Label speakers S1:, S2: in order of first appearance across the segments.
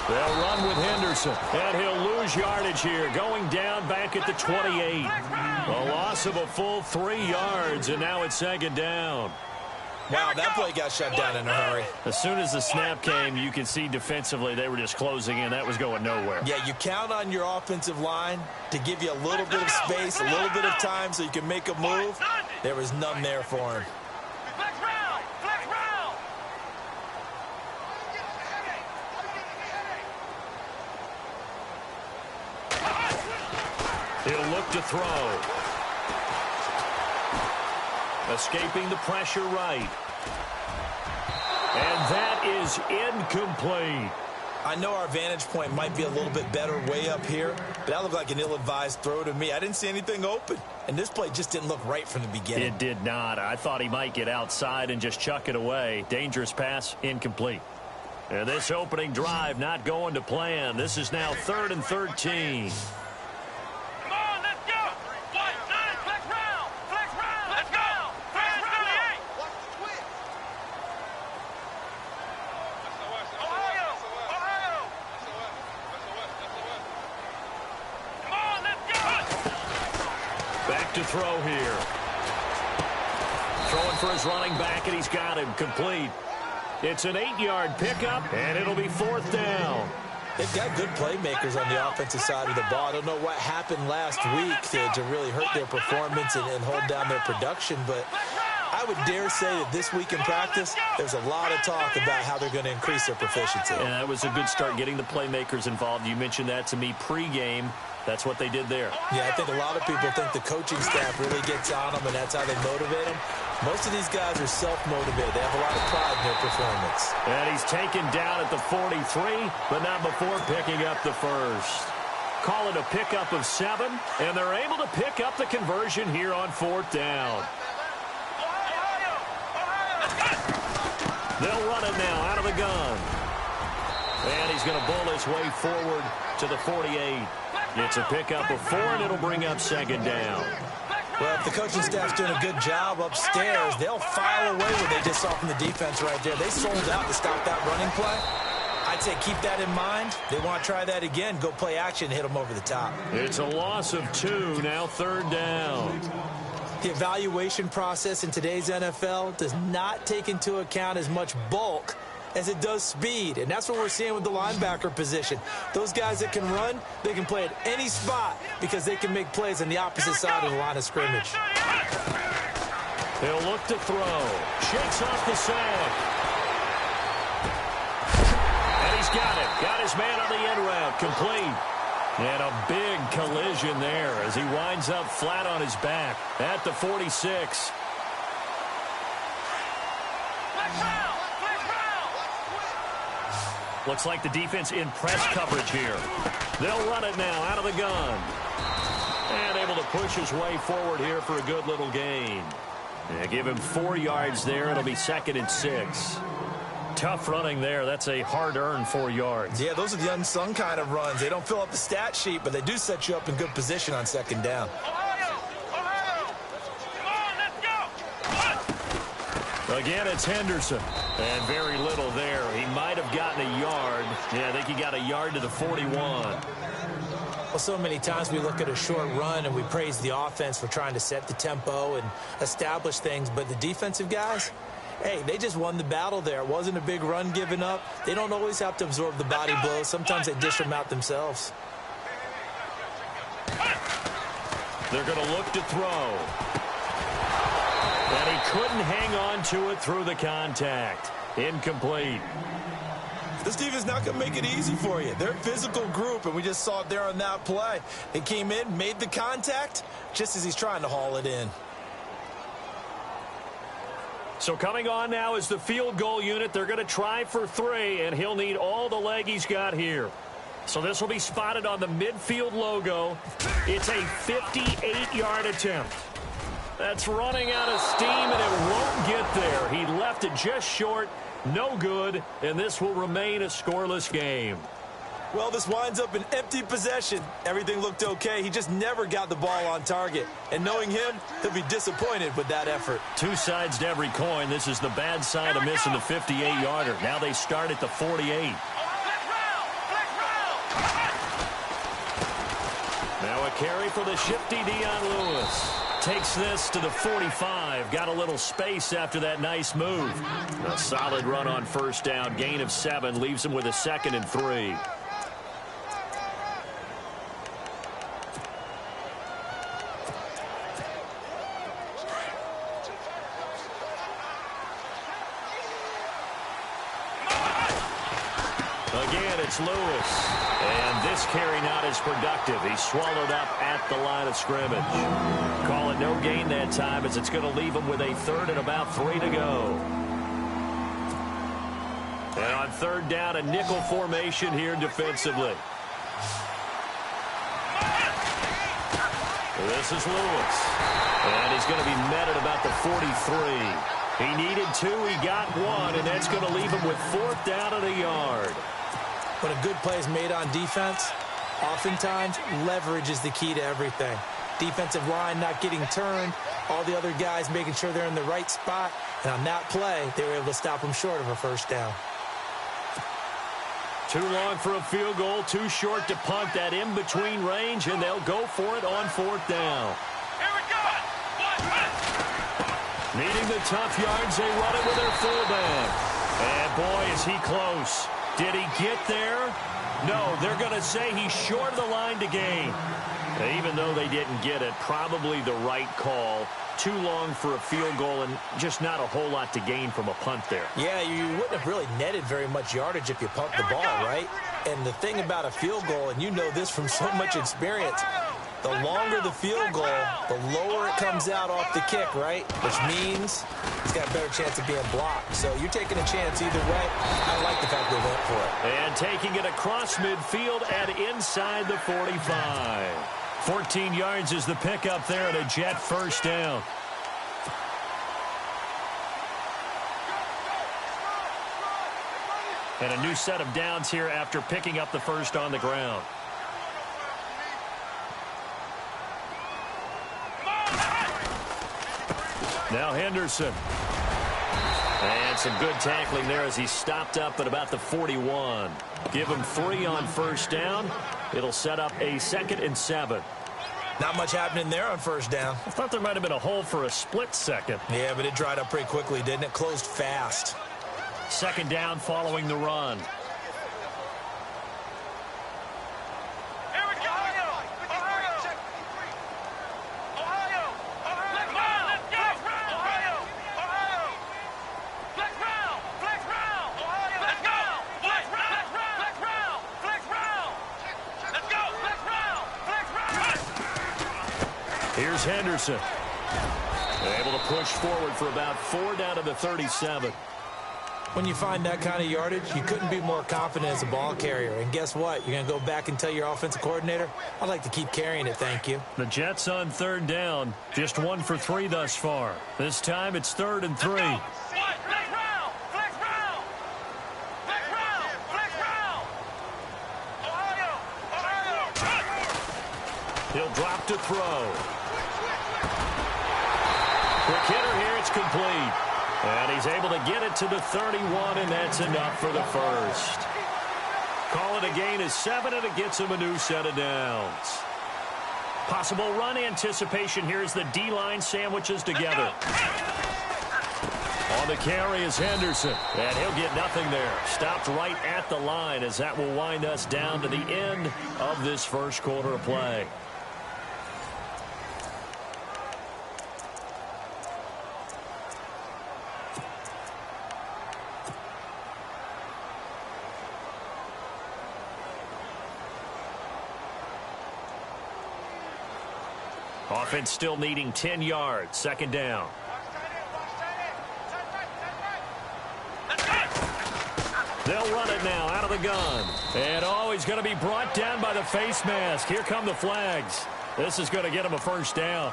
S1: They'll run with Henderson, and he'll lose yardage here, going down back at the 28. A loss of a full 3 yards, and now it's second down.
S2: Wow, that play got shut down in a hurry.
S1: As soon as the snap came, you could see defensively they were just closing in. That was going nowhere.
S2: Yeah, you count on your offensive line to give you a little bit of space, a little bit of time so you can make a move. There was none there for him.
S1: He'll look to throw. Escaping the pressure right. And that is incomplete.
S2: I know our vantage point might be a little bit better way up here, but that looked like an ill-advised throw to me. I didn't see anything open, and this play just didn't look right from the beginning.
S1: It did not. I thought he might get outside and just chuck it away. Dangerous pass, incomplete. And this opening drive not going to plan. This is now 3rd and 13. To throw here. Throwing for his running back, and he's got him complete. It's an 8-yard pickup, and it'll be 4th down.
S2: They've got good playmakers on the offensive side of the ball. I don't know what happened last week to really hurt their performance and hold down their production, but I would dare say that this week in practice, there's a lot of talk about how they're going to increase their proficiency.
S1: And that was a good start, getting the playmakers involved. You mentioned that to me pregame. That's what they did there.
S2: Yeah, I think a lot of people think the coaching staff really gets on them, and that's how they motivate them. Most of these guys are self-motivated. They have a lot of pride in their performance.
S1: And he's taken down at the 43, but not before picking up the first. Call it a pickup of 7, and they're able to pick up the conversion here on 4th down. They'll run it now out of the gun. And he's going to bull his way forward to the 48. It's a pickup of 4, and it'll bring up 2nd down.
S2: Well, if the coaching staff's doing a good job upstairs, they'll file away what they just saw from the defense right there. They sold out to stop that running play. I'd say keep that in mind. They want to try that again. Go play action, hit them over the top.
S1: It's a loss of 2, now 3rd down.
S2: The evaluation process in today's NFL does not take into account as much bulk as it does speed, and that's what we're seeing with the linebacker position. Those guys that can run, they can play at any spot because they can make plays on the opposite side of the line of scrimmage.
S1: He'll look to throw. Shakes off the sack. And he's got it. Got his man on the end route. Complete. And a big collision there as he winds up flat on his back at the 46. Looks like the defense in press coverage here. They'll run it now out of the gun. And able to push his way forward here for a good little gain. Yeah, give him 4 yards there. It'll be 2nd and 6. Tough running there. That's a hard-earned 4 yards.
S2: Yeah, those are the unsung kind of runs. They don't fill up the stat sheet, but they do set you up in good position on 2nd down.
S1: Again, it's Henderson. And very little there. He might have gotten a yard. Yeah, I think he got a yard to the 41.
S2: Well, so many times we look at a short run and we praise the offense for trying to set the tempo and establish things. But the defensive guys, hey, they just won the battle there. It wasn't a big run given up. They don't always have to absorb the body blows. Sometimes they dish them out themselves.
S1: They're going to look to throw. And he couldn't hang on to it through the contact. Incomplete.
S2: This defense is not going to make it easy for you. They're a physical group, and we just saw it there on that play. They came in, made the contact, just as he's trying to haul it in.
S1: So coming on now is the field goal unit. They're going to try for 3, and he'll need all the leg he's got here. So this will be spotted on the midfield logo. It's a 58-yard attempt. That's running out of steam, and it won't get there. He left it just short, no good, and this will remain a scoreless game.
S2: Well, this winds up an empty possession. Everything looked okay. He just never got the ball on target. And knowing him, he'll be disappointed with that effort.
S1: 2 sides to every coin. This is the bad side of missing the 58-yarder. Now they start at the 48. carry for the shifty Dion Lewis. Takes this to the 45. Got a little space after that nice move. A solid run on first down. Gain of 7. Leaves him with a 2nd and 3. Again, it's Lewis. And this carry not as productive. He's swallowed up at the line of scrimmage. Call it no gain that time as it's going to leave him with a 3rd and about 3 to go. And on 3rd down, a nickel formation here defensively. This is Lewis. And he's going to be met at about the 43. He needed 2, he got 1, and that's going to leave him with 4th down and a yard.
S2: When a good play is made on defense, oftentimes leverage is the key to everything. Defensive line not getting turned, all the other guys making sure they're in the right spot, and on that play, they were able to stop them short of a 1st down.
S1: Too long for a field goal, too short to punt that in-between range, and they'll go for it on 4th down.
S3: Here we go!
S1: Needing the tough yards, they run it with their fullback. And boy, is he close. Did he get there? No, they're going to say he's short of the line to gain. And even though they didn't get it, probably the right call. Too long for a field goal and just not a whole lot to gain from a punt there.
S2: Yeah, you wouldn't have really netted very much yardage if you pumped the ball, right? And the thing about a field goal, and you know this from so much experience, the longer the field goal, the lower it comes out off the kick, right? Which means it's got a better chance of being blocked. So you're taking a chance either way. I like the fact they went for it.
S1: And taking it across midfield and inside the 45. 14 yards is the pickup there and a Jet 1st down. And a new set of downs here after picking up the 1st on the ground. Now Henderson. And some good tackling there as he stopped up at about the 41. Give him 3 on 1st down. It'll set up a 2nd and 7.
S2: Not much happening there on 1st down.
S1: I thought there might have been a hole for a split second.
S2: Yeah, but it dried up pretty quickly, didn't it? Closed fast.
S1: 2nd down following the run. Here's Henderson. Able to push forward for about 4 down to the 37.
S2: When you find that kind of yardage, you couldn't be more confident as a ball carrier. And guess what? You're going to go back and tell your offensive coordinator, I'd like to keep carrying it, thank you.
S1: The Jets on 3rd down. Just 1 for 3 thus far. This time it's 3rd and 3. He'll drop to throw. Quick hitter here, it's complete. And he's able to get it to the 31, and that's enough for the 1st. Call it a gain of 7, and it gets him a new set of downs. Possible run anticipation here as the D-line sandwiches together. On the carry is Henderson, and he'll get nothing there. Stopped right at the line as that will wind us down to the end of this 1st quarter of play. Offense still needing 10 yards. 2nd down. They'll run it now out of the gun. And he's going to be brought down by the face mask. Here come the flags. This is going to get him a 1st down.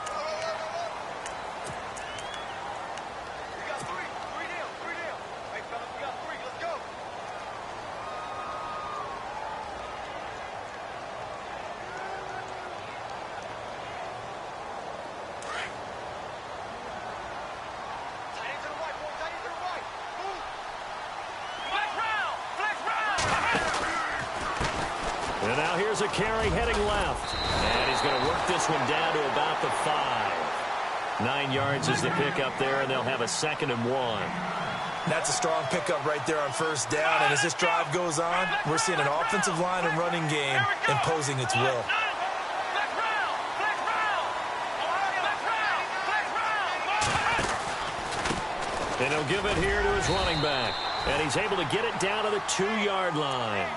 S1: And now here's a carry heading left. And he's going to work this one down to about the 5. 9 yards is the pickup there, and they'll have a 2nd and 1.
S2: That's a strong pickup right there on first down. And as this drive goes on, we're seeing an offensive line and running game imposing its will.
S1: And he'll give it here to his running back. And he's able to get it down to the 2-yard line.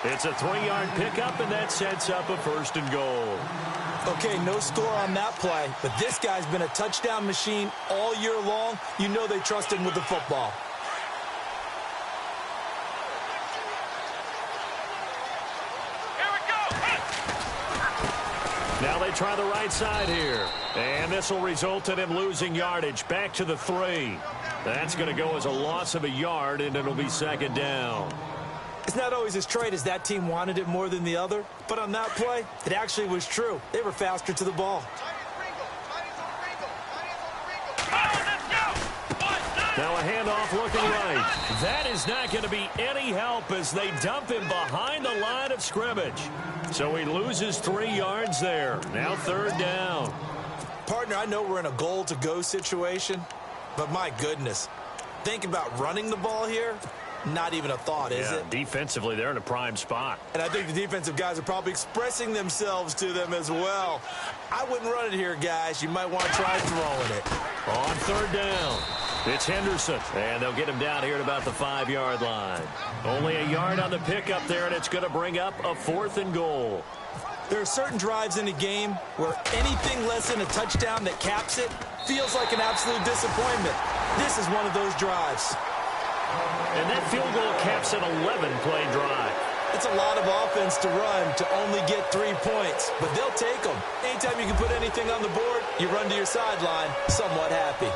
S1: It's a 3-yard pickup, and that sets up a 1st and goal.
S2: Okay, no score on that play, but this guy's been a touchdown machine all year long. You know they trust him with the football.
S1: Now they try the right side here. And this will result in him losing yardage back to the 3. That's going to go as a loss of a yard, and it'll be 2nd down.
S2: It's not always as straight as that team wanted it more than the other, but on that play, it actually was true. They were faster to the ball.
S1: Now a handoff looking right. That is not going to be any help as they dump him behind the line of scrimmage. So he loses 3 yards there. Now 3rd down.
S2: Partner, I know we're in a goal-to-go situation, but my goodness, think about running the ball here. Not even a thought, is it?
S1: Defensively, they're in a prime spot.
S2: And I think the defensive guys are probably expressing themselves to them as well. I wouldn't run it here, guys. You might want to try throwing it.
S1: On 3rd down, it's Henderson. And they'll get him down here at about the 5-yard line. Only a yard on the pickup there, and it's going to bring up a 4th and goal.
S2: There are certain drives in a game where anything less than a touchdown that caps it feels like an absolute disappointment. This is one of those drives.
S1: And that field goal caps an 11-play drive.
S2: It's a lot of offense to run to only get 3 points, but they'll take them. Anytime you can put anything on the board, you run to your sideline somewhat happy.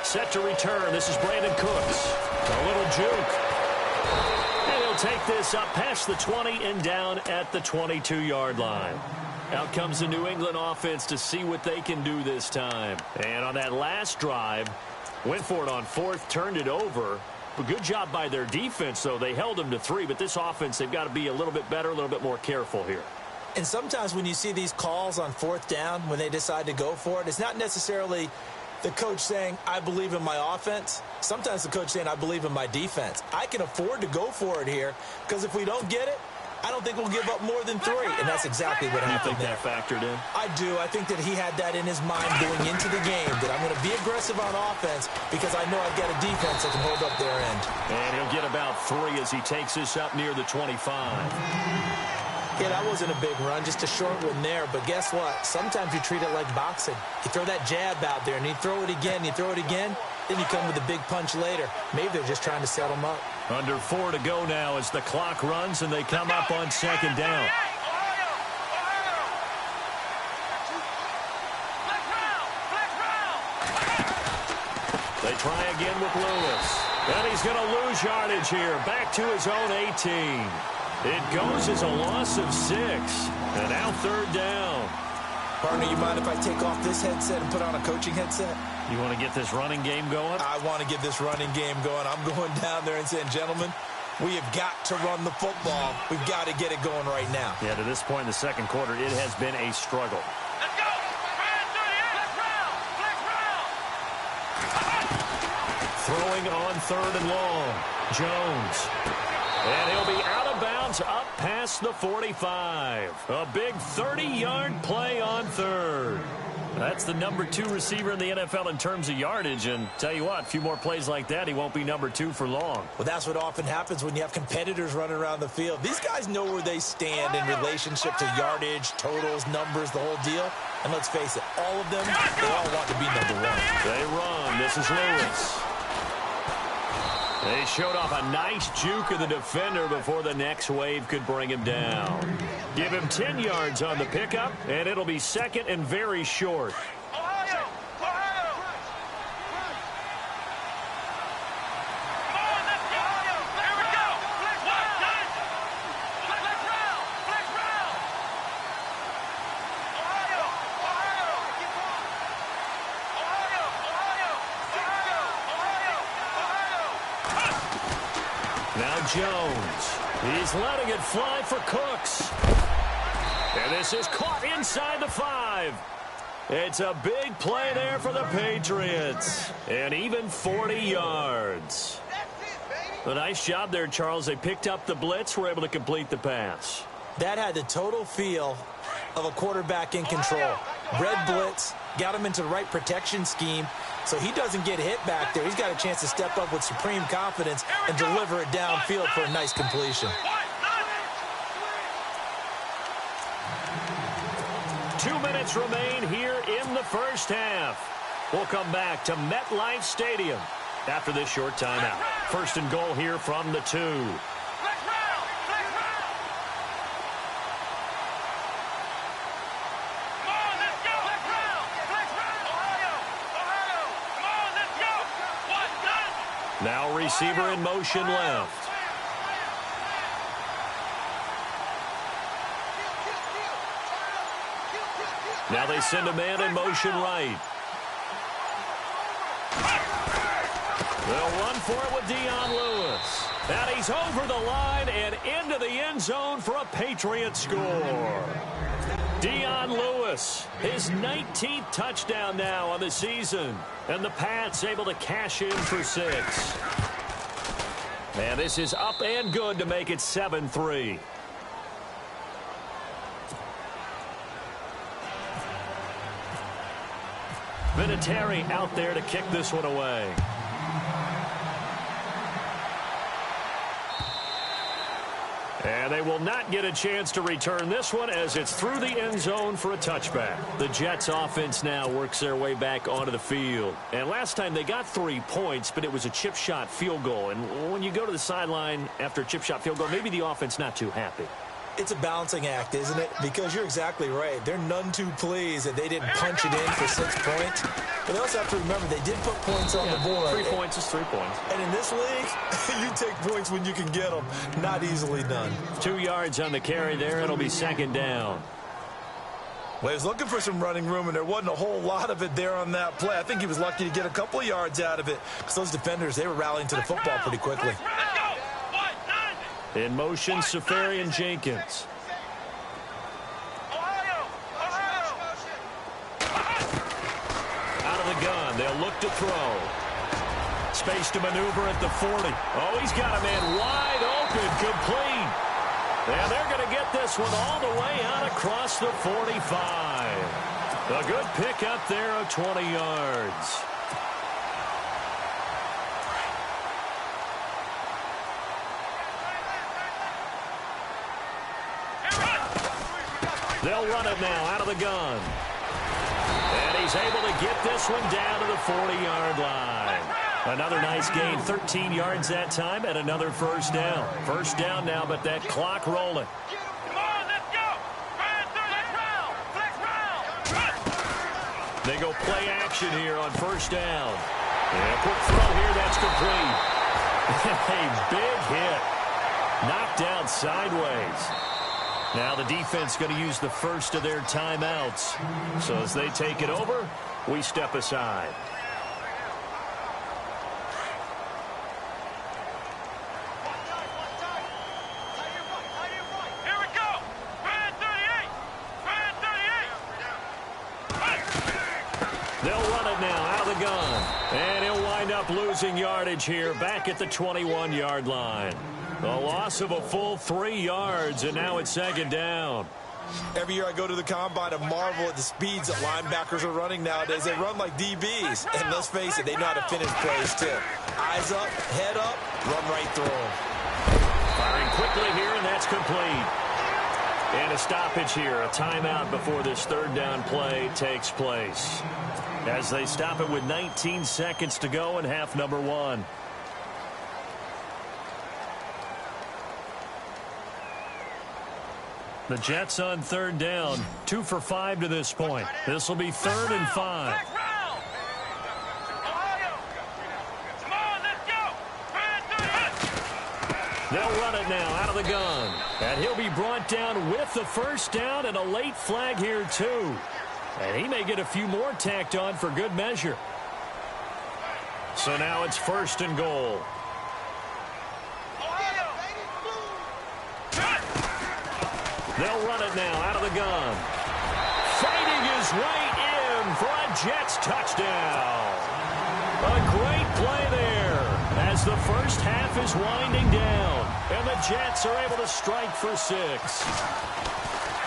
S1: Set to return. This is Brandon Cooks. A little juke. And he'll take this up past the 20 and down at the 22-yard line. Out comes the New England offense to see what they can do this time. And on that last drive, went for it on 4th, turned it over. A good job by their defense, though. They held them to 3, but this offense, they've got to be a little bit better, a little bit more careful here.
S2: And sometimes when you see these calls on 4th down, when they decide to go for it, it's not necessarily the coach saying, I believe in my offense. Sometimes the coach saying, I believe in my defense. I can afford to go for it here, because if we don't get it, I don't think we'll give up more than 3, and that's exactly what happened there.
S1: You think that factored in?
S2: I do. I think that he had that in his mind going into the game, that I'm going to be aggressive on offense because I know I've got a defense that can hold up their end.
S1: And he'll get about 3 as he takes this up near the 25.
S2: Yeah, that wasn't a big run, just a short one there. But guess what? Sometimes you treat it like boxing. You throw that jab out there, and you throw it again, you throw it again, then you come with a big punch later. Maybe they're just trying to set them up.
S1: Under 4 to go now as the clock runs, and they come up on 2nd down. They try again with Lewis. And he's going to lose yardage here. Back to his own 18. It goes as a loss of 6. And now 3rd down.
S2: Partner, you mind if I take off this headset and put on a coaching headset?
S1: You want to get this running game going?
S2: I want to get this running game going. I'm going down there and saying, gentlemen, we have got to run the football. We've got to get it going right now.
S1: Yeah, to this point in the 2nd quarter, it has been a struggle.
S3: Let's go!
S1: Throwing on 3rd and long. Jones. And he'll be out of bounds up past the 45. A big 30-yard play on 3rd. That's the number 2 receiver in the NFL in terms of yardage. And tell you what, a few more plays like that, he won't be number 2 for long.
S2: Well, that's what often happens when you have competitors running around the field. These guys know where they stand in relationship to yardage, totals, numbers, the whole deal. And let's face it, all of them, they all want to be number 1.
S1: They run. This is Lewis. They showed off a nice juke of the defender before the next wave could bring him down. Give him 10 yards on the pickup, and it'll be 2nd and very short. Now Jones. He's letting it fly for Cooks. And this is caught inside the 5. It's a big play there for the Patriots. And even 40 yards. A nice job there, Charles. They picked up the blitz, were able to complete the pass.
S2: That had the total feel of a quarterback in control. Red blitz, got him into the right protection scheme, so he doesn't get hit back there. He's got a chance to step up with supreme confidence and deliver it downfield for a nice completion.
S1: 2 minutes remain here in the first half. We'll come back to MetLife Stadium after this short timeout. First and goal here from the 2. Now receiver in motion left. Now they send a man in motion right. They'll run for it with Dion Lewis. And he's over the line and into the end zone for a Patriot score. Dion Lewis, his 19th touchdown now on the season. And the Pats able to cash in for 6. And this is up and good to make it 7-3. Vinatieri out there to kick this one away. And they will not get a chance to return this one as it's through the end zone for a touchback. The Jets offense now works their way back onto the field. And last time they got 3 points, but it was a chip shot field goal. And when you go to the sideline after a chip shot field goal, maybe the offense not too happy.
S2: It's a balancing act, isn't it? Because you're exactly right. They're none too pleased that they didn't punch it in for 6 points. But they also have to remember they did put points on the board.
S1: 3 points is 3 points.
S2: And in this league, you take points when you can get them. Not easily done.
S1: 2 yards on the carry there. It'll be second down.
S2: Well, he was looking for some running room, and there wasn't a whole lot of it there on that play. I think he was lucky to get a couple of yards out of it because those defenders, they were rallying to the football pretty quickly.
S1: In motion, Safarian Jenkins. Out of the gun, they'll look to throw. Space to maneuver at the 40. Oh, he's got a man wide open, complete. And they're going to get this one all the way out across the 45. A good pick up there of 20 yards. They'll run it now out of the gun. And he's able to get this one down to the 40-yard line. Another nice gain, 13 yards that time, and another first down. First down now, but that clock rolling.
S3: Come on, let's go.
S1: They go play action here on first down. And a quick throw here, that's complete. A big hit. Knocked down sideways. Now the defense going to use the first of their timeouts. So as they take it over, we step aside.
S3: Here we go. Brand 38. Brand 38.
S1: They'll run it now out of the gun. And he'll wind up losing yardage here back at the 21-yard line. A loss of a full 3 yards, and now it's second down.
S2: Every year I go to the combine and marvel at the speeds that linebackers are running nowadays. They run like DBs, and let's face it, they know how to finish plays too. Eyes up, head up, run right through them.
S1: Firing quickly here, and that's complete. And a stoppage here, a timeout before this third down play takes place. As they stop it with 19 seconds to go in half number 1. The Jets on third down, 2 for 5 to this point. This will be 3rd and 5. They'll run it now out of the gun. And he'll be brought down with the first down and a late flag here too. And he may get a few more tacked on for good measure. So now it's 1st and goal. They'll run it now out of the gun. Fighting his way in for a Jets touchdown. A great play there as the first half is winding down. And the Jets are able to strike for 6.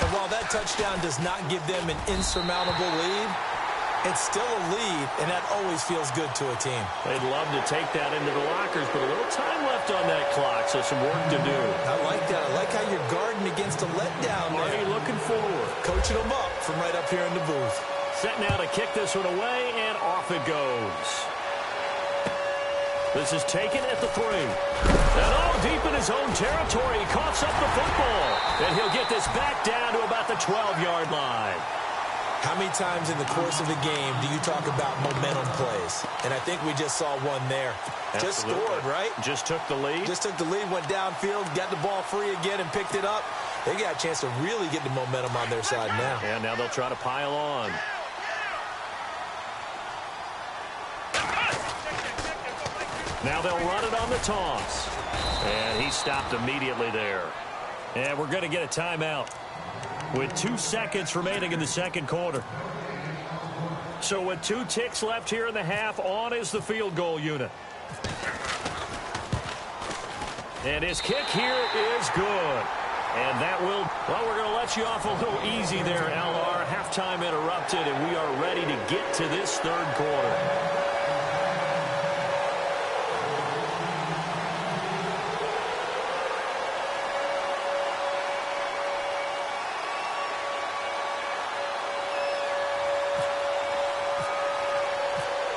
S2: And while that touchdown does not give them an insurmountable lead, it's still a lead, and that always feels good to a team.
S1: They'd love to take that into the lockers, but a little time left on that clock, so some work to do.
S2: I like that. I like how you're guarding against a letdown there.
S1: Already looking forward.
S2: Coaching them up from right up here in the booth.
S1: Set now to kick this one away, and off it goes. This is taken at the 3. And all deep in his own territory, he coughs up the football. And he'll get this back down to about the 12-yard line.
S2: How many times in the course of a game do you talk about momentum plays? And I think we just saw one there.
S1: Absolutely.
S2: Just scored, right?
S1: Just took the lead.
S2: Just took the lead, went downfield, got the ball free again, and picked it up. They got a chance to really get the momentum on their side now.
S1: And now they'll try to pile on. Now they'll run it on the toss. And he stopped immediately there. And we're going to get a timeout with 2 seconds remaining in the second quarter. So with 2 ticks left here in the half, on is the field goal unit. And his kick here is good. And that will, well, we're going to let you off a little easy there, LR. Halftime interrupted, and we are ready to get to this third quarter.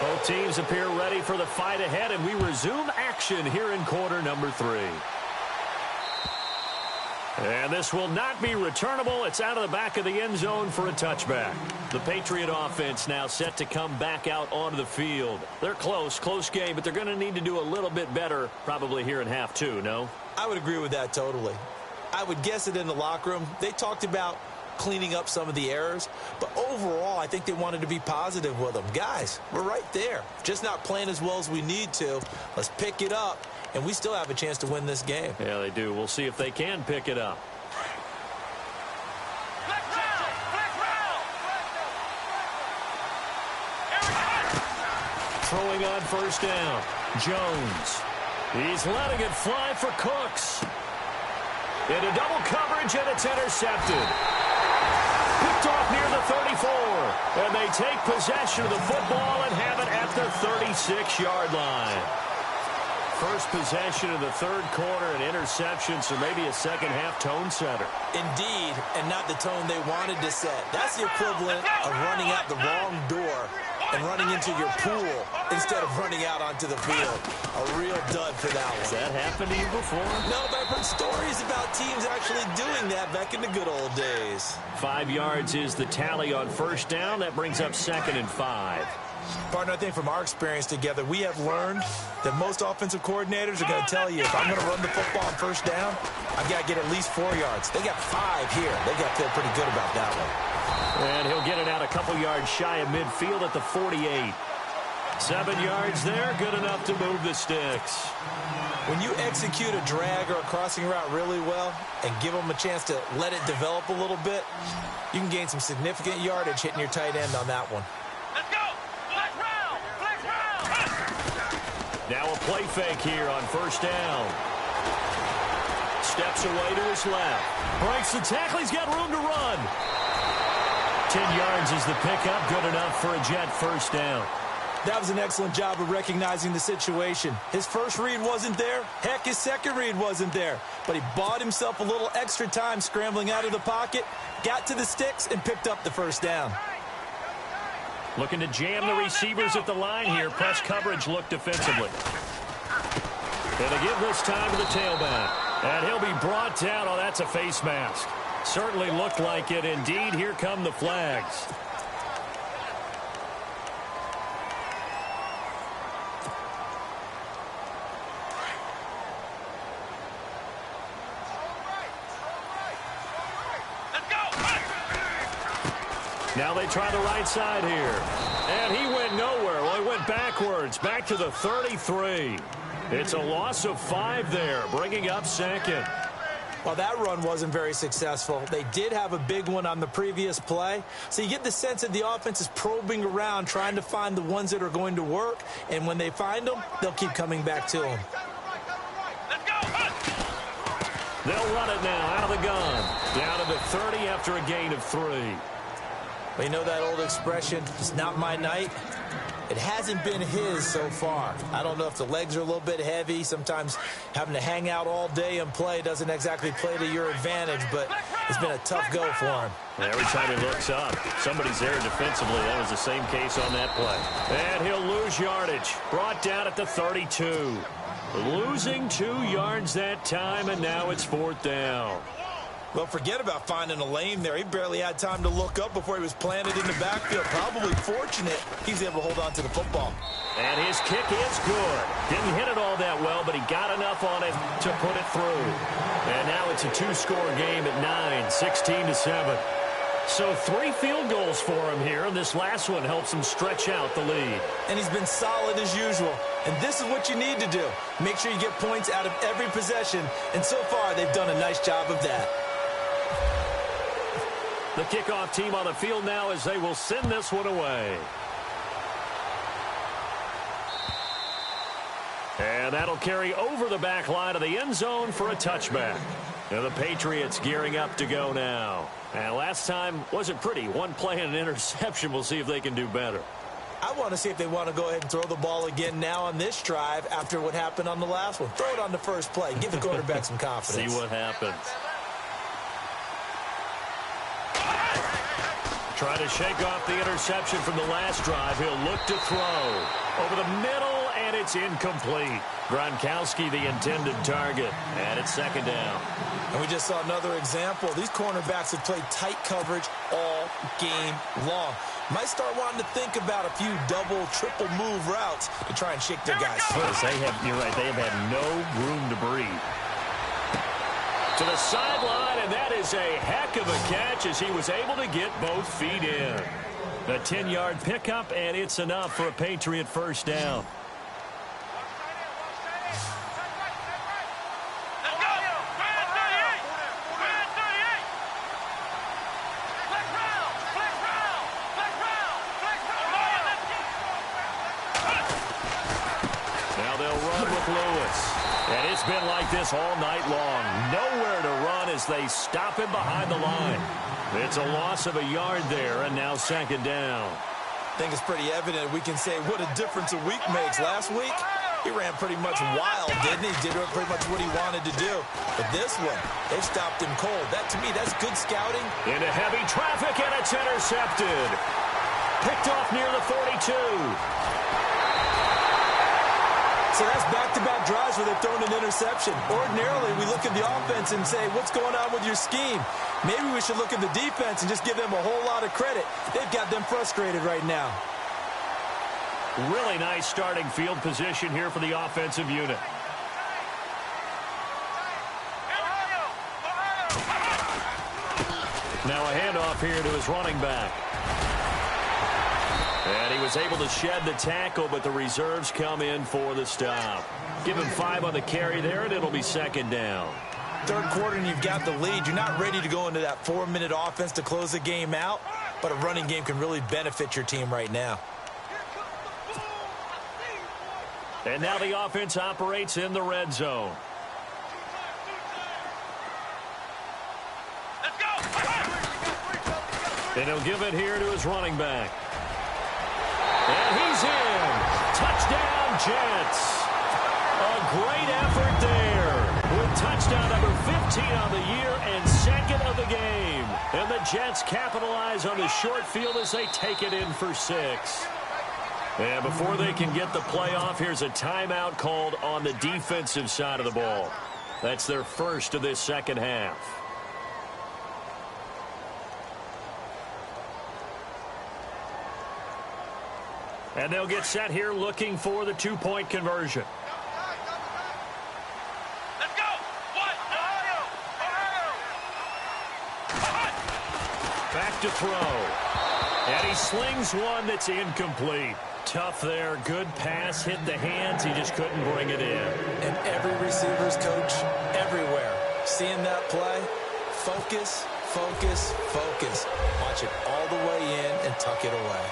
S1: Both teams appear ready for the fight ahead, and we resume action here in quarter number 3. And this will not be returnable. It's out of the back of the end zone for a touchback. The Patriot offense now set to come back out onto the field. They're close game, but they're going to need to do a little bit better probably here in half 2, no?
S2: I would agree with that totally. I would guess it in the locker room. They talked about cleaning up some of the errors, but overall I think they wanted to be positive with them. Guys, we're right there, just not playing as well as we need to. Let's pick it up, and we still have a chance to win this game.
S1: Yeah, they do. We'll see if they can pick it up. Throwing on first down, Jones. He's letting it fly for Cooks. Into double coverage, and it's intercepted. Picked off near the 34. And they take possession of the football and have it at the 36-yard line. First possession of the third quarter, an interception, so maybe a second-half tone setter.
S2: Indeed, and not the tone they wanted to set. That's the equivalent of running out the wrong door and running into your pool instead of running out onto the field. A real dud for that one.
S1: Has that happened to you before?
S2: No, but I've heard stories about teams actually doing that back in the good old days.
S1: 5 yards is the tally on first down. That brings up 2nd and 5.
S2: Partner, I think from our experience together, we have learned that most offensive coordinators are going to tell you, if I'm going to run the football on first down, I've got to get at least 4 yards. They got 5 here. They got to feel pretty good about that one.
S1: And he'll get it out a couple yards shy of midfield at the 48. 7 yards there, good enough to move the sticks.
S2: When you execute a drag or a crossing route really well and give them a chance to let it develop a little bit, you can gain some significant yardage hitting your tight end on that one.
S3: Let's go! Flex round! Flex round!
S1: Now a play fake here on first down. Steps away to his left. Breaks the tackle. He's got room to run. 10 yards is the pickup. Good enough for a Jet first down.
S2: That was an excellent job of recognizing the situation. His first read wasn't there. Heck, his second read wasn't there. But he bought himself a little extra time scrambling out of the pocket, got to the sticks, and picked up the first down.
S1: Looking to jam the receivers at the line here. Press coverage look defensively. And they give this time to the tailback. And he'll be brought down. Oh, that's a face mask. Certainly looked like it. Indeed, here come the flags. Now they try the right side here. And he went nowhere. Well, he went backwards, back to the 33. It's a loss of 5 there, bringing up 2nd.
S2: Well, that run wasn't very successful. They did have a big one on the previous play. So you get the sense that the offense is probing around, trying to find the ones that are going to work. And when they find them, they'll keep coming back to them.
S1: They'll run it now out of the gun. Down to the 30 after a gain of 3.
S2: Well, you know that old expression, it's not my night? It hasn't been his so far. I don't know if the legs are a little bit heavy. Sometimes having to hang out all day and play doesn't exactly play to your advantage, but it's been a tough go for him.
S1: Every time he looks up, somebody's there defensively. That was the same case on that play. And he'll lose yardage. Brought down at the 32. Losing 2 yards that time, and now it's 4th down.
S2: Well, forget about finding a lane there. He barely had time to look up before he was planted in the backfield. Probably fortunate he's able to hold on to the football.
S1: And his kick is good. Didn't hit it all that well, but he got enough on it to put it through. And now it's a 2-score game at 9, 16-7. So 3 field goals for him here, and this last one helps him stretch out the lead.
S2: And he's been solid as usual. And this is what you need to do. Make sure you get points out of every possession. And so far, they've done a nice job of that.
S1: The kickoff team on the field now as they will send this one away. And that'll carry over the back line of the end zone for a touchback. Now the Patriots gearing up to go now. And last time wasn't pretty. One play and an interception. We'll see if they can do better.
S2: I want to see if they want to go ahead and throw the ball again now on this drive after what happened on the last one. Throw it on the first play. Give the quarterback some confidence.
S1: See what happens. Trying to shake off the interception from the last drive. He'll look to throw. Over the middle, and it's incomplete. Gronkowski, the intended target. And it's 2nd down.
S2: And we just saw another example. These cornerbacks have played tight coverage all game long. Might start wanting to think about a few double, triple move routes to try and shake their guys free.
S1: You're right, they have had no room to breathe. To the sideline, and that is a heck of a catch as he was able to get both feet in. The 10-yard pickup, and it's enough for a Patriot first down. Now they'll run with Lewis. And it's been like this all night long. Nowhere to run as they stop him behind the line. It's a loss of a yard there, and now 2nd down.
S2: I think it's pretty evident we can say what a difference a week makes. Last week, he ran pretty much wild, didn't he? Did pretty much what he wanted to do. But this one, they stopped him cold. That, to me, that's good scouting.
S1: Into heavy traffic, and it's intercepted. Picked off near the 42.
S2: So that's back-to-back drives where they've thrown an interception. Ordinarily, we look at the offense and say, what's going on with your scheme? Maybe we should look at the defense and just give them a whole lot of credit. They've got them frustrated right now.
S1: Really nice starting field position here for the offensive unit. Now a handoff here to his running back. And he was able to shed the tackle, but the reserves come in for the stop. Give him 5 on the carry there, and it'll be 2nd down.
S2: 3rd quarter, and you've got the lead. You're not ready to go into that 4-minute offense to close the game out, but a running game can really benefit your team right now.
S1: And now the offense operates in the red zone. And he'll give it here to his running back. And he's in. Touchdown, Jets. A great effort there. With touchdown number 15 on the year and 2nd of the game. And the Jets capitalize on the short field as they take it in for 6. And before they can get the play off, here's a timeout called on the defensive side of the ball. That's their first of this 2nd half. And they'll get set here looking for the 2-point conversion.
S3: Let's go!
S1: Back to throw. And he slings one that's incomplete. Tough there. Good pass. Hit the hands. He just couldn't bring it in.
S2: And every receiver's coach everywhere seeing that play, focus, focus, focus. Watch it all the way in and tuck it away.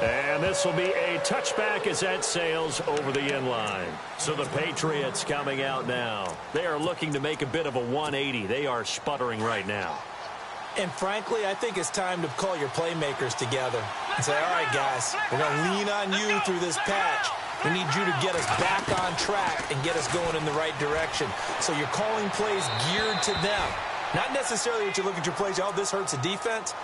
S1: And this will be a touchback as that sails over the end line. So the Patriots coming out now. They are looking to make a bit of a 180. They are sputtering right now.
S2: And frankly, I think it's time to call your playmakers together and say, all right, guys, we're going to lean on you through this patch. We need you to get us back on track and get us going in the right direction. So you're calling plays geared to them. Not necessarily that you look at your plays, oh, this hurts the defense.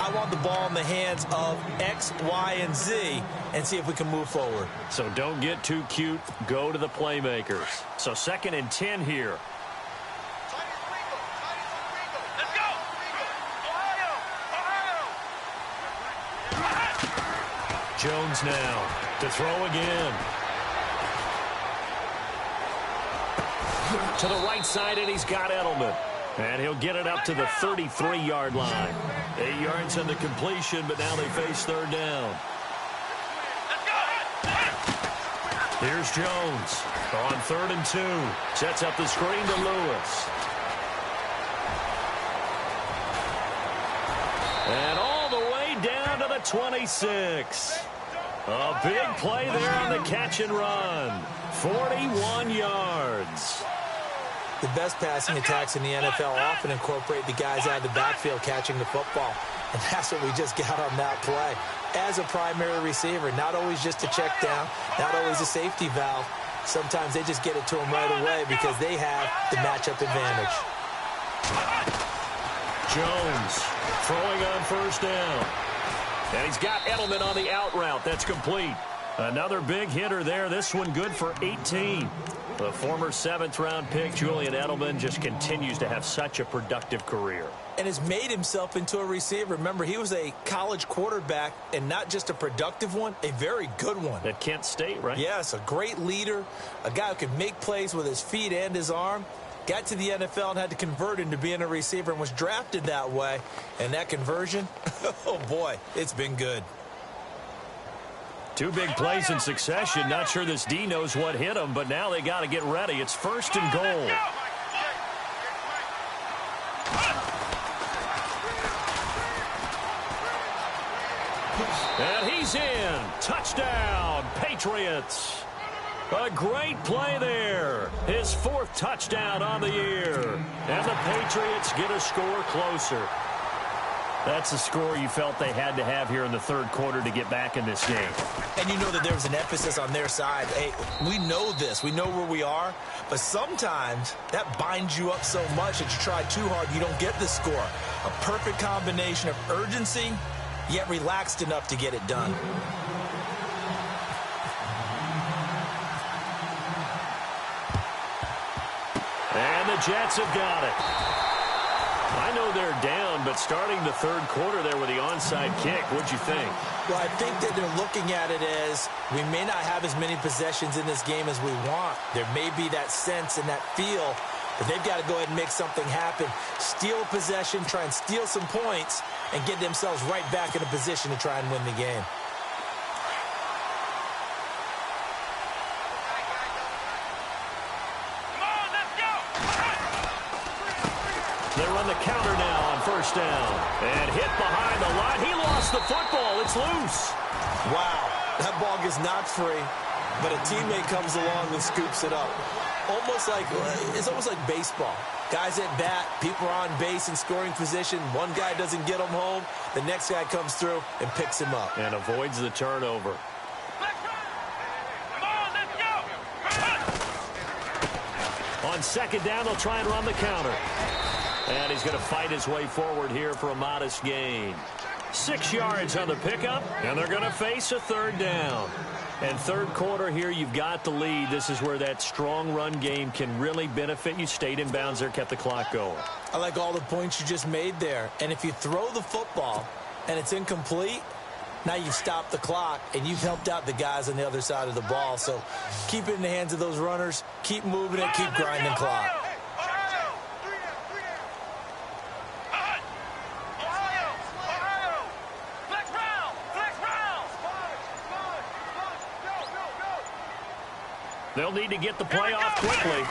S2: I want the ball in the hands of X, Y, and Z and see if we can move forward.
S1: So don't get too cute. Go to the playmakers. So 2nd and 10 here.
S3: Let's go! Ohio! Ohio!
S1: Jones now to throw again. To the right side, and he's got Edelman. And he'll get it up to the 33-yard line. 8 yards on the completion, but now they face 3rd down. Here's Jones on 3rd and 2. Sets up the screen to Lewis. And all the way down to the 26. A big play there on the catch and run. 41 yards.
S2: The best passing attacks in the NFL often incorporate the guys out of the backfield catching the football. And that's what we just got on that play. As a primary receiver, not always just a check down, not always a safety valve. Sometimes they just get it to them right away because they have the matchup advantage.
S1: Jones throwing on 1st down. And he's got Edelman on the out route. That's complete. Another big hitter there. This one good for 18. The former 7th-round pick, Julian Edelman, just continues to have such a productive career.
S2: And has made himself into a receiver. Remember, he was a college quarterback, and not just a productive one, a very good one.
S1: At Kent State, right?
S2: Yes, a great leader, a guy who could make plays with his feet and his arm. Got to the NFL and had to convert into being a receiver and was drafted that way. And that conversion, oh boy, it's been good.
S1: 2 big plays in succession. Not sure this D knows what hit him, but now they got to get ready. It's 1st and goal. And he's in. Touchdown, Patriots. A great play there. His 4th touchdown on the year. And the Patriots get a score closer. That's a score you felt they had to have here in the 3rd quarter to get back in this game.
S2: And you know that there was an emphasis on their side. Hey, we know this. We know where we are. But sometimes that binds you up so much that you try too hard, you don't get the score. A perfect combination of urgency, yet relaxed enough to get it done.
S1: And the Jets have got it. I know they're down, but starting the 3rd quarter there with the onside kick, what'd you think?
S2: Well, I think that they're looking at it as we may not have as many possessions in this game as we want. There may be that sense and that feel, but they've got to go ahead and make something happen. Steal a possession, try and steal some points, and get themselves right back in a position to try and win the game.
S1: They run the counter now on 1st down. And hit behind the line. He lost the football. It's loose.
S2: Wow, that ball gets knocked free, but a teammate comes along and scoops it up. It's almost like baseball. Guys at bat, people are on base in scoring position. One guy doesn't get him home. The next guy comes through and picks him up.
S1: And avoids the turnover. On 2nd down, they'll try and run the counter. And he's going to fight his way forward here for a modest gain. 6 yards on the pickup, and they're going to face a 3rd down. And 3rd quarter here, you've got the lead. This is where that strong run game can really benefit you. Stayed in bounds there, kept the clock going.
S2: I like all the points you just made there. And if you throw the football and it's incomplete, now you've stopped the clock and you've helped out the guys on the other side of the ball. So keep it in the hands of those runners. Keep moving it. Keep grinding clock.
S1: They'll need to get the play off quickly.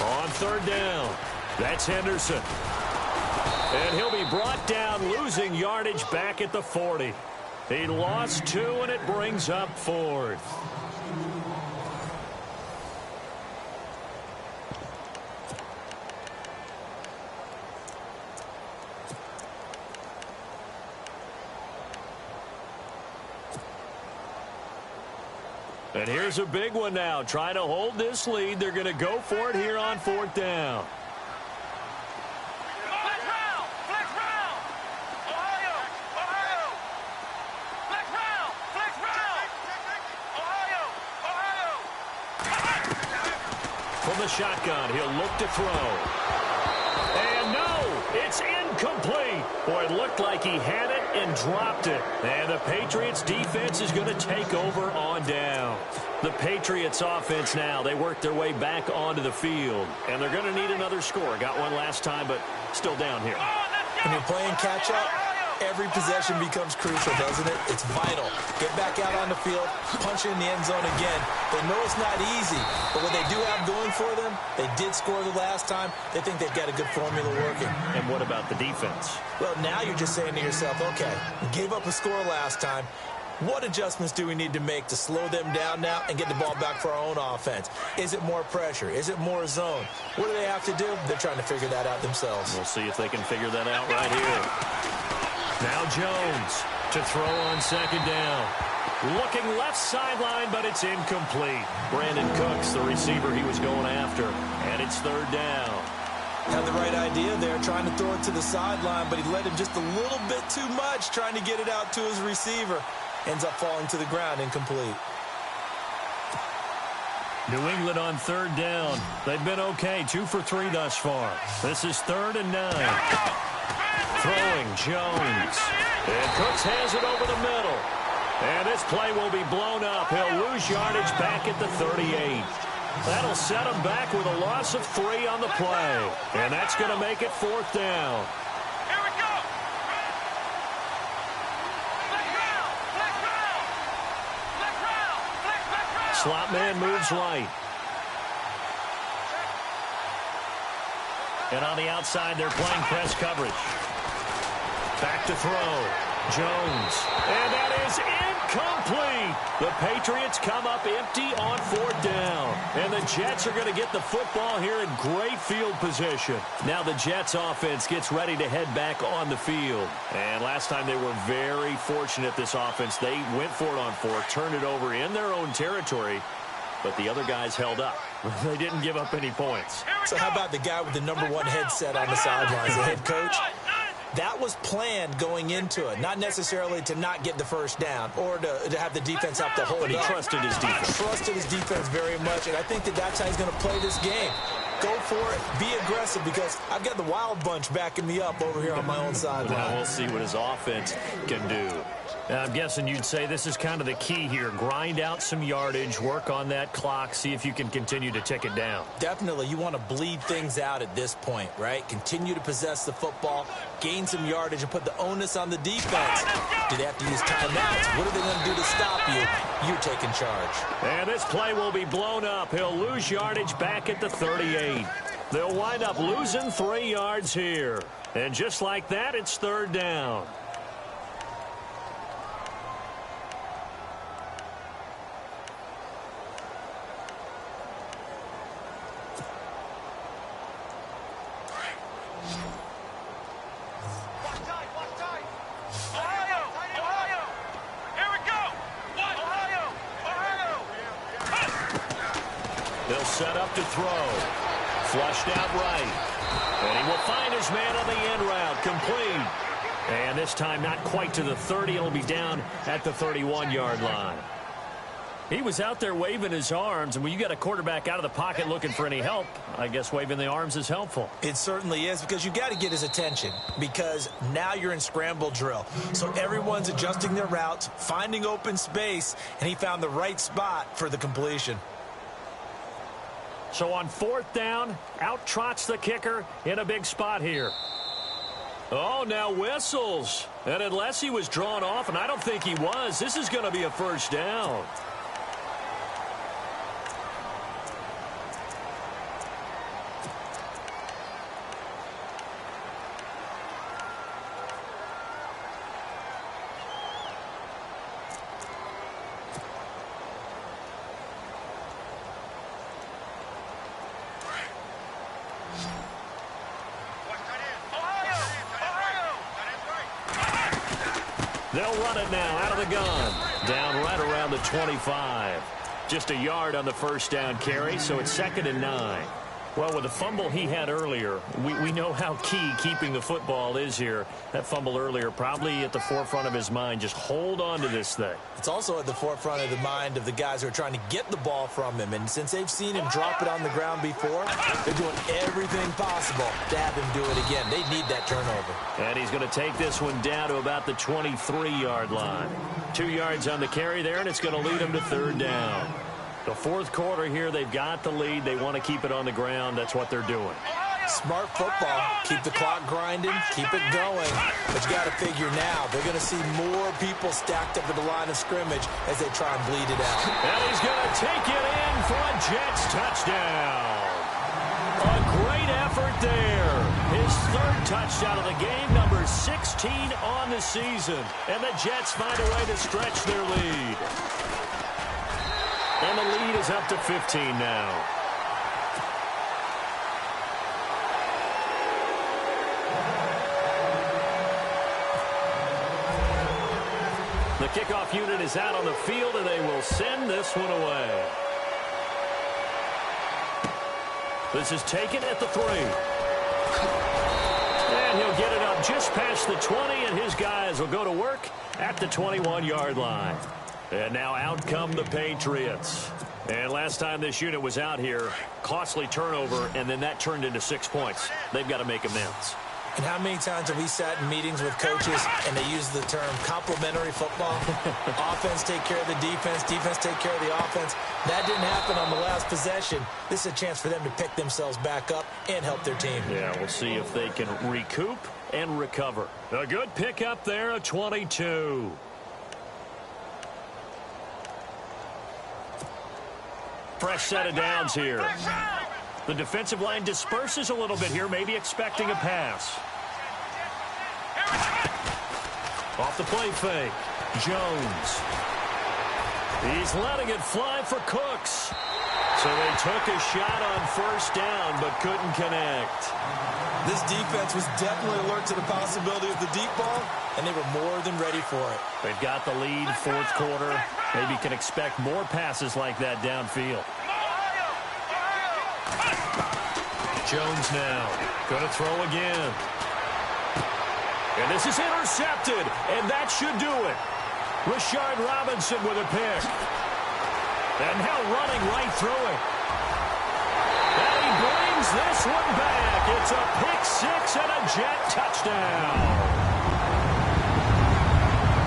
S1: On third down, that's Henderson. And he'll be brought down, losing yardage back at the 40. He lost 2, and it brings up 4th. And here's a big one now. Trying to hold this lead. They're going to go for it here on 4th down. From the shotgun, he'll look to throw. And no, it's incomplete. Boy, it looked like he had it and dropped it. And the Patriots defense is going to take over on down. The Patriots offense now, they work their way back onto the field. And they're going to need another score. Got one last time, but still down here.
S2: When you're playing catch-up, every possession becomes crucial, doesn't it? It's vital. Get back out on the field, punch it in the end zone again. They know it's not easy, but what they do have going for them, they did score the last time. They think they've got a good formula working.
S1: And what about the defense?
S2: Well, now you're just saying to yourself, okay, we gave up a score last time. What adjustments do we need to make to slow them down now and get the ball back for our own offense? Is it more pressure? Is it more zone? What do they have to do? They're trying to figure that out themselves.
S1: We'll see if they can figure that out right here. Now Jones to throw on 2nd down. Looking left sideline, but it's incomplete. Brandon Cooks, the receiver he was going after, and it's 3rd down.
S2: Had the right idea there, trying to throw it to the sideline, but he led him just a little bit too much, trying to get it out to his receiver. Ends up falling to the ground, incomplete.
S1: New England on 3rd down. They've been okay, 2 for 3 thus far. This is 3rd and 9. Throwing Jones. And Cooks has it over the middle. And this play will be blown up. He'll lose yardage back at the 38. That'll set him back with a loss of 3 on the play. And that's going to make it 4th down.
S3: Here we go.
S1: Slot man moves right. And on the outside, they're playing press coverage. Back to throw. Jones. And that is incomplete. The Patriots come up empty on 4th down. And the Jets are going to get the football here in great field position. Now the Jets offense gets ready to head back on the field. And last time they were very fortunate, this offense. They went for it on 4th, turned it over in their own territory. But the other guys held up. They didn't give up any points.
S2: So how about the guy with the #1 headset on the sidelines, the head coach? That was planned going into it, not necessarily to not get the first down or to have the defense have to hold
S1: But he
S2: up.
S1: trusted his defense.
S2: Trusted his defense very much, and I think that's how he's going to play this game. Go for it, be aggressive, because I've got the wild bunch backing me up over here on my own sideline.
S1: Now we'll see what his offense can do. Now, I'm guessing you'd say this is kind of the key here. Grind out some yardage, work on that clock, see if you can continue to tick it down.
S2: Definitely, you want to bleed things out at this point, right? Continue to possess the football, gain some yardage, and put the onus on the defense. Do they have to use timeouts? What are they going to do to stop you? You're taking charge.
S1: And this play will be blown up. He'll lose yardage back at the 38. They'll wind up losing 3 yards here. And just like that, it's 3rd down. They'll set up to throw. Flushed out right. And he will find his man on the end route. Complete. And this time not quite to the 30. It'll be down at the 31-yard line. He was out there waving his arms, and when you got a quarterback out of the pocket looking for any help, I guess waving the arms is helpful.
S2: It certainly is, because you got to get his attention, because now you're in scramble drill. So everyone's adjusting their routes, finding open space, and he found the right spot for the completion.
S1: So on 4th down, out trots the kicker in a big spot here. Oh, now whistles. And unless he was drawn off, and I don't think he was, this is going to be a 1st down. They'll run it now out of the gun. Down right around the 25. Just a yard on the first down carry, so it's 2nd and 9. Well, with the fumble he had earlier, we know how key keeping the football is here. That fumble earlier probably at the forefront of his mind. Just hold on to this thing.
S2: It's also at the forefront of the mind of the guys who are trying to get the ball from him. And since they've seen him drop it on the ground before, they're doing everything possible to have him do it again. They need that turnover.
S1: And he's going to take this one down to about the 23-yard line. 2 yards on the carry there, and it's going to lead him to 3rd down. The fourth quarter here, they've got the lead. They want to keep it on the ground. That's what they're doing.
S2: Smart football. Keep the clock grinding. Keep it going. But you got to figure now, they're going to see more people stacked up at the line of scrimmage as they try and bleed it out.
S1: And he's going to take it in for a Jets touchdown. A great effort there. His 3rd touchdown of the game, number 16 on the season. And the Jets find a way to stretch their lead. And the lead is up to 15 now. The kickoff unit is out on the field, and they will send this one away. This is taken at the 3. And he'll get it up just past the 20, and his guys will go to work at the 21-yard line. And now out come the Patriots. And last time this unit was out here, costly turnover, and then that turned into 6 points. They've got to make amends.
S2: And how many times have we sat in meetings with coaches and they use the term complementary football? Offense take care of the defense, defense take care of the offense. That didn't happen on the last possession. This is a chance for them to pick themselves back up and help their team.
S1: Yeah, we'll see if they can recoup and recover. A good pickup there, a 22. Fresh set of downs here. The defensive line disperses a little bit here, maybe expecting a pass. Off the play fake. Jones. He's letting it fly for Cooks. So they took a shot on first down, but couldn't connect.
S2: This defense was definitely alert to the possibility of the deep ball, and they were more than ready for it.
S1: They've got the lead, fourth quarter. Maybe can expect more passes like that downfield. Jones now going to throw again. And this is intercepted, and that should do it. Rashard Robinson with a pick. And now running right through it. And he brings this one back. It's a pick 6 and a Jet touchdown.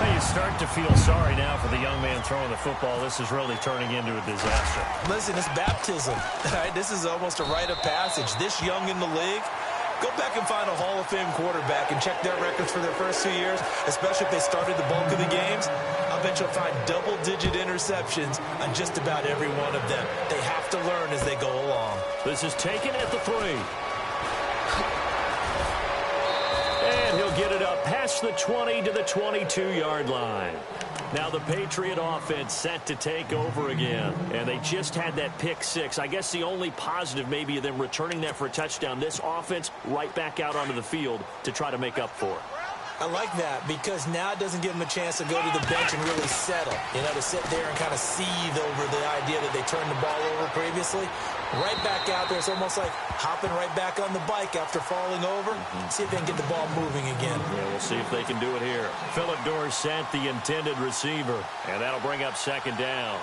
S1: You start to feel sorry now for the young man throwing the football. This is really turning into a disaster.
S2: Listen, it's baptism. Right? This is almost a rite of passage. This young in the league, go back and find a Hall of Fame quarterback and check their records for their first 2 years, especially if they started the bulk of the games. I'll bet you'll find double-digit interceptions on just about every one of them. They have to learn as they go along.
S1: This is taken at the 3. And he'll get it up past the 20 to the 22-yard line. Now the Patriot offense set to take over again. And they just had that pick 6. I guess the only positive maybe of them returning that for a touchdown. This offense right back out onto the field to try to make up for it.
S2: I like that because now it doesn't give them a chance to go to the bench and really settle. You know, to sit there and kind of seethe over the idea that they turned the ball over previously. Right back out there. It's almost like hopping right back on the bike after falling over. See if they can get the ball moving again.
S1: Yeah, we'll see if they can do it here. Philip Dorsett, the intended receiver. And that'll bring up 2nd down.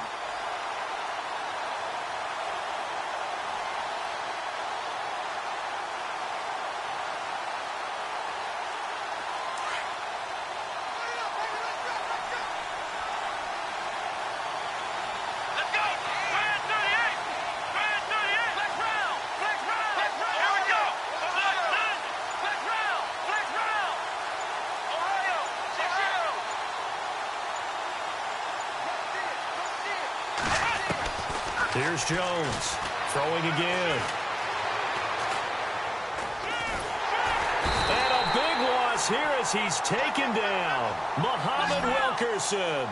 S1: Here's Jones, throwing again. And a big loss here as he's taken down. Muhammad Wilkerson.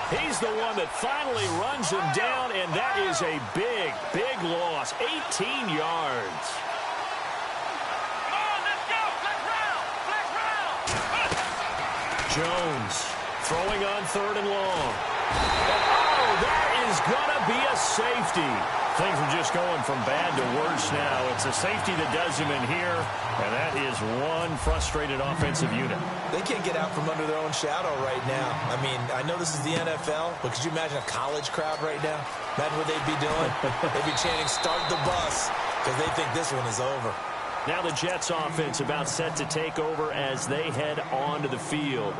S1: He's the one that finally runs him down, and that is a big, big loss. 18 yards. Jones Throwing on 3rd and long. Oh, that is going to be a safety. Things are just going from bad to worse now. It's a safety that does him in here, and that is one frustrated offensive unit.
S2: They can't get out from under their own shadow right now. I mean, I know this is the NFL, but could you imagine a college crowd right now? Imagine what they'd be doing. They'd be chanting, "Start the bus," because they think this one is over.
S1: Now the Jets offense about set to take over as they head onto the field.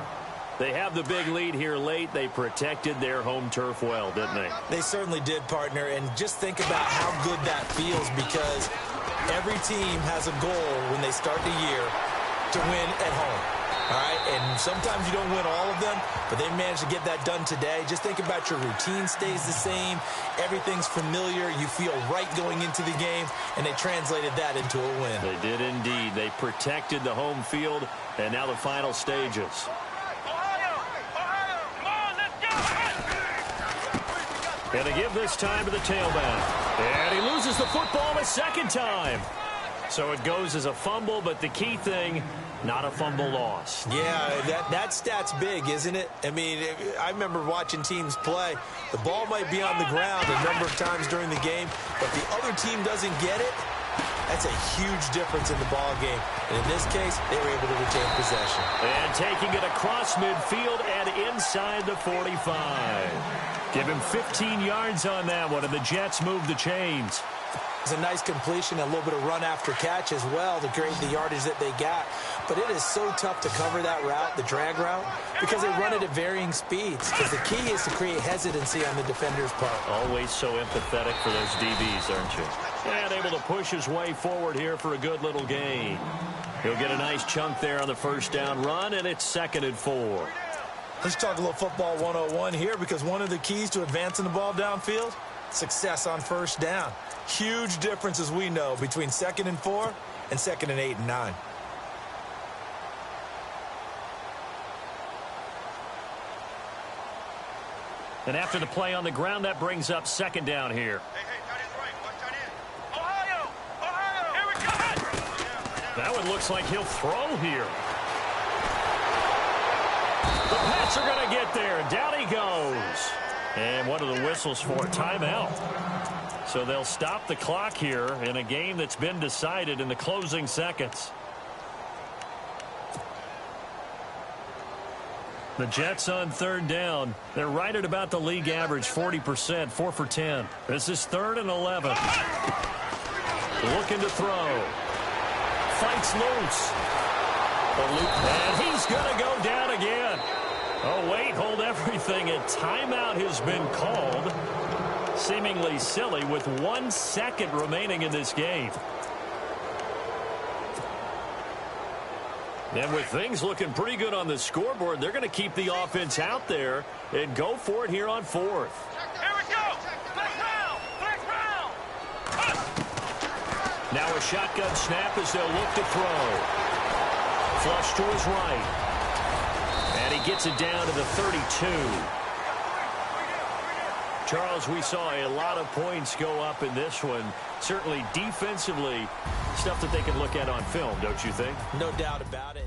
S1: They have the big lead here late. They protected their home turf well, didn't they?
S2: They certainly did, partner. And just think about how good that feels, because every team has a goal when they start the year to win at home. All right? And sometimes you don't win all of them, but they managed to get that done today. Just think about your routine stays the same. Everything's familiar. You feel right going into the game, and they translated that into a win.
S1: They did indeed. They protected the home field, and now the final stages. And they give this time to the tailback. And he loses the football a second time. So it goes as a fumble, but the key thing, not a fumble loss.
S2: Yeah, that stat's big, isn't it? I mean, I remember watching teams play. The ball might be on the ground a number of times during the game, but the other team doesn't get it. That's a huge difference in the ball game. And in this case, they were able to retain possession.
S1: And taking it across midfield and inside the 45. Give him 15 yards on that one, and the Jets move the chains.
S2: It's a nice completion, a little bit of run after catch as well to create the yardage that they got. But it is so tough to cover that route, the drag route, because they run it at varying speeds. Because the key is to create hesitancy on the defender's part.
S1: Always so empathetic for those DBs, aren't you? And able to push his way forward here for a good little gain. He'll get a nice chunk there on the first down run, and it's 2nd and 4.
S2: Let's talk a little football 101 here, because one of the keys to advancing the ball downfield, success on first down. Huge difference, as we know, between 2nd and 4 and 2nd and 8 and 9.
S1: And after the play on the ground, that brings up 2nd down here.
S3: Here we go.
S1: That one looks like he'll throw here. The Pats are going to get there. Down he goes. And one of the whistles for timeout. So they'll stop the clock here in a game that's been decided in the closing seconds. The Jets on 3rd down. They're right at about the league average, 40%, 4 for 10. This is 3rd and 11. Looking to throw. Fights loose. And he's going to go down again. Oh, wait, hold everything. A timeout has been called. Seemingly silly with 1 second remaining in this game. And with things looking pretty good on the scoreboard, they're going to keep the offense out there and go for it here on 4th.
S3: Here we go. Flex round. Flex round.
S1: Now a shotgun snap as they'll look to throw. Flush to his right. And he gets it down to the 32. Charles, we saw a lot of points go up in this one. Certainly defensively, stuff that they can look at on film, don't you think?
S2: No doubt about it.